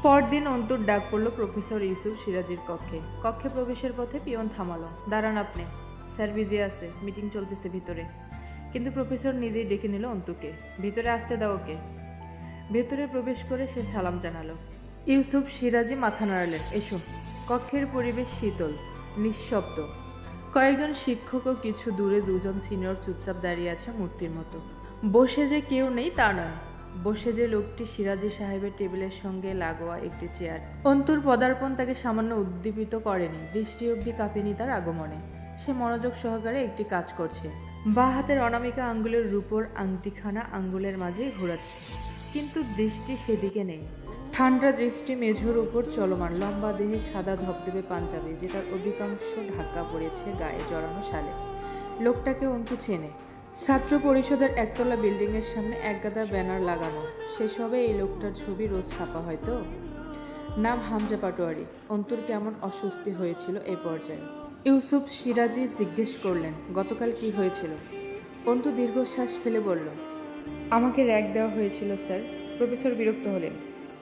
পরদিন অন্তুর ডাক পড়ল প্রফেসর ইউসুফ সিরাজির কক্ষে। কক্ষে প্রবেশের পথে পিয়ন থামালো। দাঁড়ান আপনি, স্যার বিজি আছে, মিটিং চলতেছে ভিতরে। কিন্তু প্রফেসর নিজেই ডেকে নিল অন্তুকে। ভিতরে আসতে দাও ওকে। ভেতরে প্রবেশ করে সে সালাম জানালো। ইউসুফ সিরাজি মাথা নাড়ালেন। এসো। কক্ষের পরিবেশ শীতল, নিঃশব্দ। কয়েকজন শিক্ষক ও কিছু দূরে দুজন সিনিয়র চুপচাপ দাঁড়িয়ে আছে মূর্তির মতো। বসে যে কেউ নেই তা নয়, বসে যে লোকটি সিরাজি সাহেবের টেবিলের সঙ্গে লাগোয়া একটি চেয়ার। অন্তুর পদার্পণ তাকে সামান্য উদ্দীপিত করেনি, দৃষ্টি অবধি কাঁপেনি তার আগমনে। সে মনোযোগ সহকারে একটি কাজ করছে। বাঁ হাতের অনামিকা আঙ্গুলের রূপোর আংটিখানা আঙ্গুলের মাঝে ঘোরাচ্ছে, কিন্তু দৃষ্টি সেদিকে নেই। ঠান্ডা দৃষ্টি মেঝোর উপর চলমান। লম্বা দেহে সাদা ধবধবে পাঞ্জাবি, যেটার অধিকাংশ ঢাকা পড়েছে গায়ে জড়ানো শালে। লোকটাকে অন্তু চেনে। ছাত্র পরিষদের একতলা বিল্ডিংয়ের সামনে একগাদা ব্যানার লাগানো, সেসবে এই লোকটার ছবি রোজ ছাপা হয়তো। নাম হামজা পাটোয়ারি। অন্তুর কেমন অস্বস্তি হয়েছিল এই পর্যায়ে। ইউসুফ সিরাজি জিজ্ঞেস করলেন, গতকাল কি হয়েছিল? অন্তু দীর্ঘশ্বাস ফেলে বলল, আমাকে র্যাগ দেওয়া হয়েছিল স্যার। প্রফেসর বিরক্ত হলেন।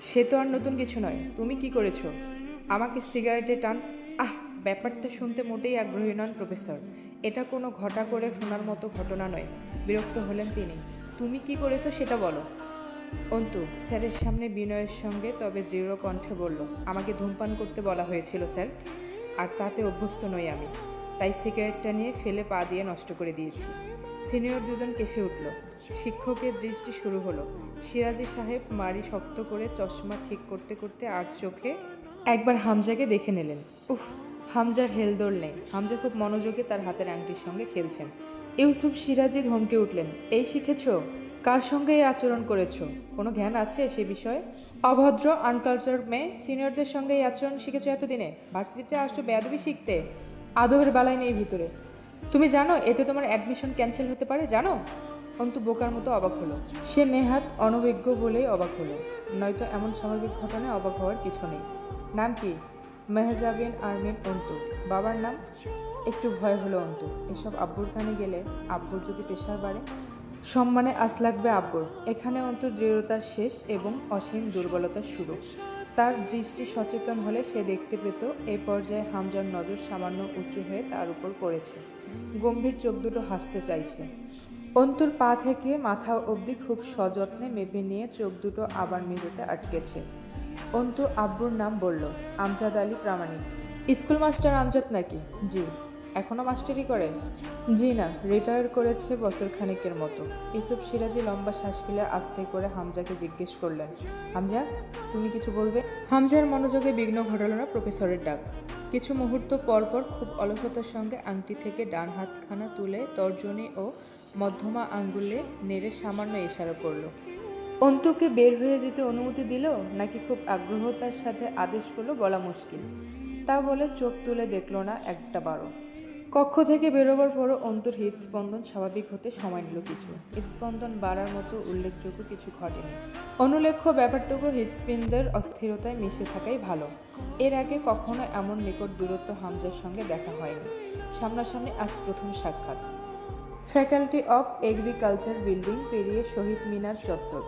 সে তো আর নতুন কিছু নয়, তুমি কি করেছো? আমাকে সিগারেটে টান। ব্যাপারটা শুনতে মোটেই আগ্রহী নন প্রফেসর। এটা কোনো ঘটা করে শোনার মতো ঘটনা নয়। বিরক্ত হলেন তিনি। তুমি কি করেছো সেটা বলো। অন্তু স্যারের সামনে বিনয়ের সঙ্গে তবে দৃঢ় কণ্ঠে বলল, আমাকে ধূমপান করতে বলা হয়েছিল স্যার, আর তাতে অভ্যস্ত নই আমি। তাই সিগারেটটা নিয়ে ফেলে পা দিয়ে নষ্ট করে দিয়েছি। সিনিয়র দুজন কেসে উঠল। শিক্ষকের দৃষ্টি শুরু হলো। সিরাজি সাহেব মাড়ি শক্ত করে চশমা ঠিক করতে করতে আর চোখে একবার হামজাকে দেখে নিলেন। উফ, হামজার হেলদোল নেই। হামজা খুব মনোযোগে তার হাতের আংটির সঙ্গে খেলছেন। ইউসুফ সিরাজি ধমকে উঠলেন, এই শিখেছ? কার সঙ্গে এই আচরণ করেছ? কোনো জ্ঞান আছে সে বিষয়ে? অভদ্র, আনকালচার মেয়ে, সিনিয়রদের সঙ্গে এই আচরণ শিখেছ এতদিনে? ভার্সিটিতে আসছো বেয়াদবি শিখতে? আদবের বালাই নেই ভিতরে। তুমি জানো এতে তোমার অ্যাডমিশন ক্যান্সেল হতে পারে, জানো? অন্তু বোকার মতো অবাক হলো। সে নেহাত অনভিজ্ঞ বলেই অবাক হলো, নয়তো এমন স্বাভাবিক ঘটনায় অবাক হওয়ার কিছু নেই। নাম কি? মেহজাবিন আরমিন অন্তু। বাবার নাম? একটু ভয় হলো অন্তু। এসব আব্বুর কানে গেলে আব্বুর যদি প্রেশার বাড়ে। সম্মানে আঁচ লাগবে আব্বুর। এখানে অন্তুর দৃঢ়তার শেষ এবং অসীম দুর্বলতার শুরু। তার দৃষ্টি সচেতন হলে সে দেখতে পেত এই পর্যায়ে হামজার নজর সামান্য উঁচু হয়ে তার উপর পড়েছে। গম্ভীর চোখ দুটো হাসতে চাইছে। অন্তুর পা থেকে মাথা অবধি খুব সযত্নে মেপে নিয়ে চোখ দুটো আবার মেঝেতে আটকেছে। অন্তু আব্বুর নাম বলল, আমজাদ আলী প্রামাণিক। স্কুল মাস্টার আমজাদ নাকি? জি। এখনও মাস্টারি করে? জি না, রিটায়ার করেছে বছর খানেকের মতো। ইউসুফ সিরাজি লম্বা শ্বাস ফেলে আস্তে করে হামজাকে জিজ্ঞেস করলেন, হামজা, তুমি কিছু বলবে? হামজার মনোযোগে বিঘ্ন ঘটাল না প্রফেসরের ডাক। কিছু মুহূর্ত পরপর খুব অলসতার সঙ্গে আংটি থেকে ডান হাতখানা তুলে তর্জনী ও মধ্যমা আঙ্গুলে নেড়ে সামান্য ইশারা করল। অন্তুকে বের হয়ে যেতে অনুমতি দিল নাকি খুব আগ্রহতার সাথে আদেশ করলো বলা মুশকিল। তা বলে চোখ তুলে দেখল না একটা বারো। কক্ষ থেকে বেরোবার পরও অন্তুর হৃদস্পন্দন স্বাভাবিক হতে সময় নিল কিছু। হৃদস্পন্দন বাড়ার মতো উল্লেখযোগ্য কিছু ঘটেনি। অনুল্লেখ্য ব্যাপারটুকু হৃদস্পিন্দের অস্থিরতায় মিশে থাকাই ভালো। এর আগে কখনো এমন নিকট দূরত্ব হামজার সঙ্গে দেখা হয়নি। সামনাসামনি আজ প্রথম সাক্ষাৎ। ফ্যাকাল্টি অফ এগ্রিকালচার বিল্ডিং পেরিয়ে শহীদ মিনার চত্বর।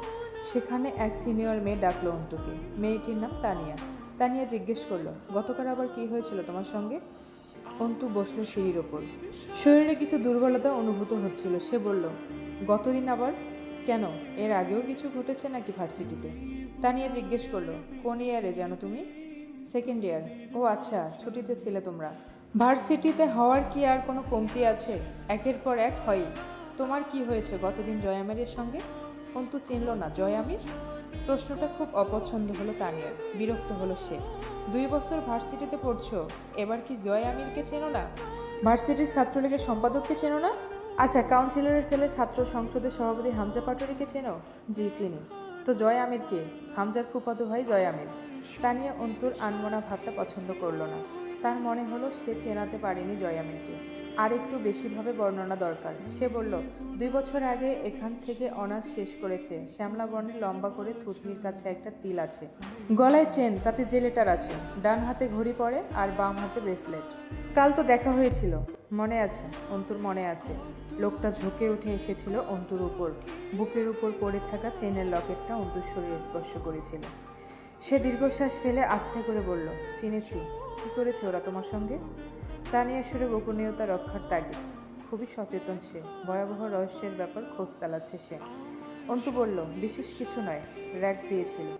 সেখানে এক সিনিয়র মেয়ে ডাকলো অন্তুকে। মেয়েটির নাম তানিয়া। তানিয়া জিজ্ঞেস করলো, গতকাল আবার কি হয়েছিল তোমার সঙ্গে? অন্তু বসলো সিঁড়ির ওপর। শরীরে কিছু দুর্বলতা অনুভূত হচ্ছিল। সে বলল, গতদিন আবার? কেন, এর আগেও কিছু ঘটেছে নাকি ভার্সিটিতে? তানিয়া জিজ্ঞেস করলো, কোন ইয়ারে জানো তুমি? Second year. ও আচ্ছা, ছুটিতে ছিলে তোমরা। ভার্সিটিতে হওয়ার কি আর কোনো কমতি আছে? একের পর এক হয়ই। তোমার কি হয়েছে গতদিন জয়ামের সঙ্গে? অন্তু চিনল না জয়ামির। প্রশ্নটা খুব অপছন্দ হলো তানিয়ার। বিরক্ত হলো সে। 2 বছর ভার্সিটিতে পড়ছো, এবার কি জয় আমিরকে চেনো না? ভার্সিটির ছাত্রলীগের সম্পাদককে চেনো না? আচ্ছা, কাউন্সিলরের সেলের ছাত্র সংসদের সভাপতি হামজা পাটোয়ারিকে চেনো? জি চিনি। তো জয় আমির কে? হামজার ফুফাতো ভাই জয় আমির। তানিয়া অন্তুর আনমনা ভাবটা পছন্দ করলো না। তার মনে হলো সে চেনাতে পারেনি জয় আমিরকে। আর একটু বেশিভাবে বর্ণনা দরকার। সে বলল, 2 বছর আগে এখান থেকে অনার্স শেষ করেছে। শ্যামলা বর্ণের লম্বা করে থুতনির কাছে একটা তিল আছে। গলায় চেন, তাতে যে লেটার আছে। ডান হাতে ঘড়ি পরে আর বাম হাতে ব্রেসলেট। কাল তো দেখা হয়েছিল, মনে আছে? অন্তুর মনে আছে। লোকটা ঝুঁকে উঠে এসেছিল অন্তুর উপর। বুকের উপর পড়ে থাকা চেনের লকেটটা অন্তুর শরীরে স্পর্শ করেছিল। সে দীর্ঘশ্বাস ফেলে আস্তে করে বলল, চিনেছি। কী করেছে ওরা তোমার সঙ্গে? তানিয়া সুরে গোপনীয়তা রক্ষার তাগিদ। খুবই সচেতন সে, ভয়াবহ রহস্যের ব্যাপার খোঁজ চালাচ্ছে সে। অন্তু বলল, বিশেষ কিছু নয়, র্যাগ দিয়েছিল।